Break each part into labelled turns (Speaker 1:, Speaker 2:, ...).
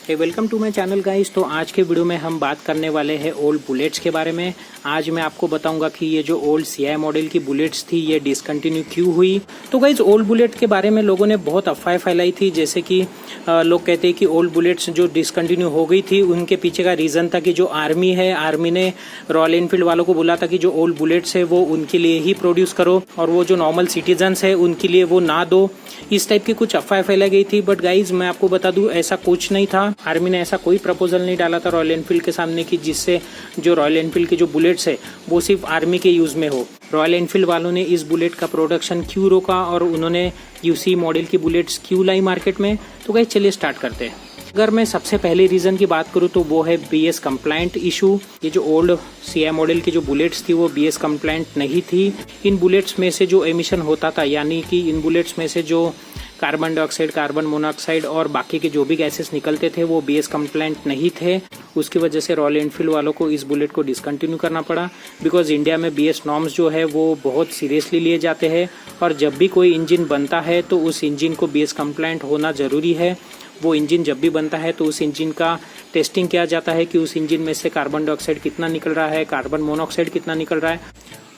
Speaker 1: Welcome to my channel guys. तो आज के वीडियो में हम बात करने वाले हैं ओल्ड बुलेट्स के बारे में। आज मैं आपको बताऊंगा कि ये जो ओल्ड सीआई मॉडल की बुलेट्स थी ये डिसकंटिन्यू क्यों हुई। तो गाइस ओल्ड बुलेट के बारे में लोगों ने बहुत अफवाहें फैलाई थी, जैसे कि लोग कहते हैं कि ओल्ड बुलेट्स जो डिसकंटिन्यू हो गई थी उनके पीछे का रीज़न था कि जो आर्मी है, आर्मी ने रॉयल एनफील्ड वालों को बोला था कि जो ओल्ड बुलेट्स है वो उनके लिए ही प्रोड्यूस करो और वो जो नॉर्मल सिटीजन्स है उनके लिए वो ना दो। इस टाइप की कुछ अफवाहें फैलाई गई थी। बट गाइज मैं आपको बता दूं ऐसा कुछ नहीं था। आर्मी ने ऐसा कोई प्रपोजल नहीं डाला था रॉयल एनफील्ड के सामने कि जिससे जो रॉयल एनफील्ड की जो बुलेट्स है वो सिर्फ आर्मी के यूज में हो। रॉयल एनफील्ड वालों ने इस बुलेट का प्रोडक्शन क्यों रोका और उन्होंने यूसी मॉडल की बुलेट्स क्यों लाई मार्केट में। तो गाइज चलिए स्टार्ट करते हैं। अगर मैं सबसे पहले रीज़न की बात करूं तो वो है बीएस कंप्लायंट इशू। ये जो ओल्ड सीआई मॉडल की जो बुलेट्स थी वो बीएस कंप्लायंट नहीं थी। इन बुलेट्स में से जो एमिशन होता था, यानी कि इन बुलेट्स में से जो कार्बन डाइऑक्साइड, कार्बन मोनोऑक्साइड और बाकी के जो भी गैसेस निकलते थे वो बीएस कंप्लायंट नहीं थे। उसकी वजह से रॉयल एनफील्ड वालों को इस बुलेट को डिसकंटिन्यू करना पड़ा। बिकॉज इंडिया में बीएस नॉर्म्स जो है वो बहुत सीरियसली लिए जाते हैं और जब भी कोई इंजन बनता है तो उस इंजन को बीएस कंप्लायंट होना ज़रूरी है। वो इंजन जब भी बनता है तो उस इंजन का टेस्टिंग किया जाता है कि उस इंजन में से कार्बन डाइऑक्साइड कितना निकल रहा है, कार्बन मोनोऑक्साइड कितना निकल रहा है,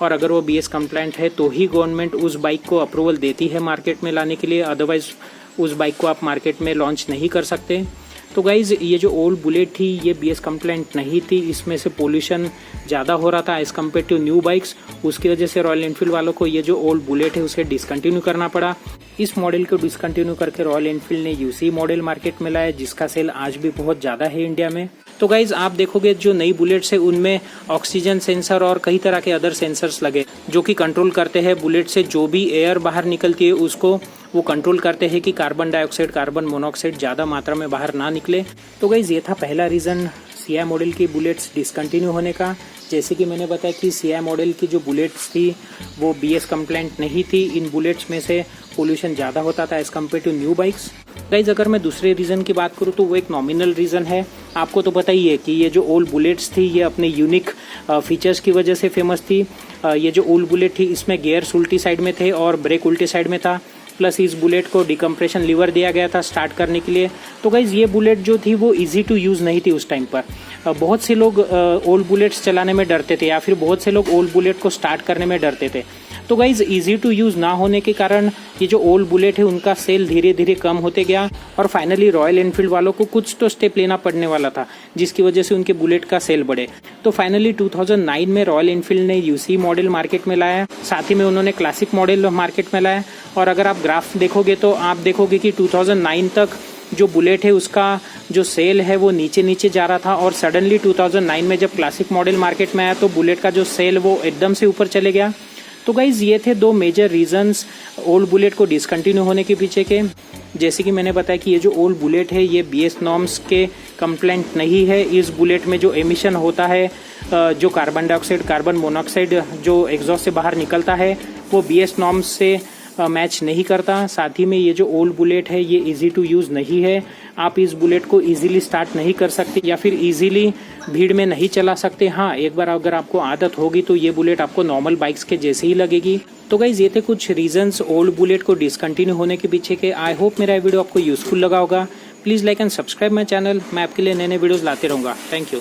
Speaker 1: और अगर वो बीएस कंप्लायंट है तो ही गवर्नमेंट उस बाइक को अप्रूवल देती है मार्केट में लाने के लिए। अदरवाइज उस बाइक को आप मार्केट में लॉन्च नहीं कर सकते। तो गाइज ये जो ओल्ड बुलेट थी ये बीएस कंप्लायंट नहीं थी। इसमें से पोल्यूशन ज़्यादा हो रहा था as compare to new bikes. उसकी वजह से रॉयल एनफील्ड वालों को ये जो ओल्ड बुलेट है उसे डिसकंटिन्यू करना पड़ा। इस मॉडल को डिसकंटिन्यू करके रॉयल एनफील्ड ने यूसी मॉडल मार्केट में लाया, जिसका सेल आज भी बहुत ज़्यादा है इंडिया में। तो गाइज आप देखोगे जो नई बुलेट्स है उनमें ऑक्सीजन सेंसर और कई तरह के अदर सेंसर्स लगे जो कि कंट्रोल करते हैं बुलेट से जो भी एयर बाहर निकलती है उसको वो कंट्रोल करते हैं कि कार्बन डाइऑक्साइड, कार्बन मोनोऑक्साइड ज़्यादा मात्रा में बाहर ना निकले। तो गाइज ये था पहला रीज़न सीआई मॉडल की बुलेट्स डिसकंटिन्यू होने का। जैसे कि मैंने बताया कि सीआई मॉडल की जो बुलेट्स थी वो बीएस कंप्लायंट नहीं थी। इन बुलेट्स में से पोल्यूशन ज़्यादा होता था as compare to new bikes. Guys अगर मैं दूसरे रीज़न की बात करूँ तो वो एक नॉमिनल रीज़न है। आपको तो पता ही है कि ये जो ओल्ड बुलेट्स थी ये अपने यूनिक फीचर्स की वजह से फेमस थी। ये जो ओल्ड बुलेट थी इसमें गियर्स उल्टी साइड में थे और ब्रेक उल्टी साइड में था। प्लस इस बुलेट को डिकम्प्रेशन लीवर दिया गया था स्टार्ट करने के लिए। तो गाइज ये बुलेट जो थी वो इजी टू यूज़ नहीं थी उस टाइम पर। बहुत से लोग ओल्ड बुलेट्स चलाने में डरते थे या फिर बहुत से लोग ओल्ड बुलेट को स्टार्ट करने में डरते थे। तो गाइज इजी टू यूज़ ना होने के कारण ये जो ओल्ड बुलेट है उनका सेल धीरे धीरे कम होते गया और फाइनली रॉयल एनफील्ड वालों को कुछ तो स्टेप लेना पड़ने वाला था जिसकी वजह से उनके बुलेट का सेल बढ़े। तो फाइनली 2009 में रॉयल एनफील्ड ने यूसी मॉडल मार्केट में लाया, साथ ही में उन्होंने क्लासिक मॉडल मार्केट में लाया। और अगर आप ग्राफ देखोगे तो आप देखोगे कि 2009 तक जो बुलेट है उसका जो सेल है वो नीचे नीचे जा रहा था और सडनली 2009 में जब क्लासिक मॉडल मार्केट में आया तो बुलेट का जो सेल वो एकदम से ऊपर चले गया। तो गाइज ये थे दो मेजर रीजंस ओल्ड बुलेट को डिसकंटिन्यू होने के पीछे के। जैसे कि मैंने बताया कि ये जो ओल्ड बुलेट है ये बीएस नॉर्म्स के कंप्लायंट नहीं है। इस बुलेट में जो एमिशन होता है, जो कार्बन डाइऑक्साइड, कार्बन मोनोऑक्साइड जो एग्जॉस्ट से बाहर निकलता है वो बीएस नॉर्म्स से मैच नहीं करता। साथ ही में ये जो ओल्ड बुलेट है ये इजी टू यूज़ नहीं है। आप इस बुलेट को इजीली स्टार्ट नहीं कर सकते या फिर इजीली भीड़ में नहीं चला सकते। हाँ, एक बार अगर आपको आदत होगी तो ये बुलेट आपको नॉर्मल बाइक्स के जैसे ही लगेगी। तो गाइज ये थे कुछ रीजंस ओल्ड बुलेट को डिसकंटिन्यू होने के पीछे के। आई होप मेरा वीडियो आपको यूजफुल लगा होगा। Please like and subscribe my channel. मैं आपके लिए नए नए वीडियोज़ लाते रहूँगा। Thank you.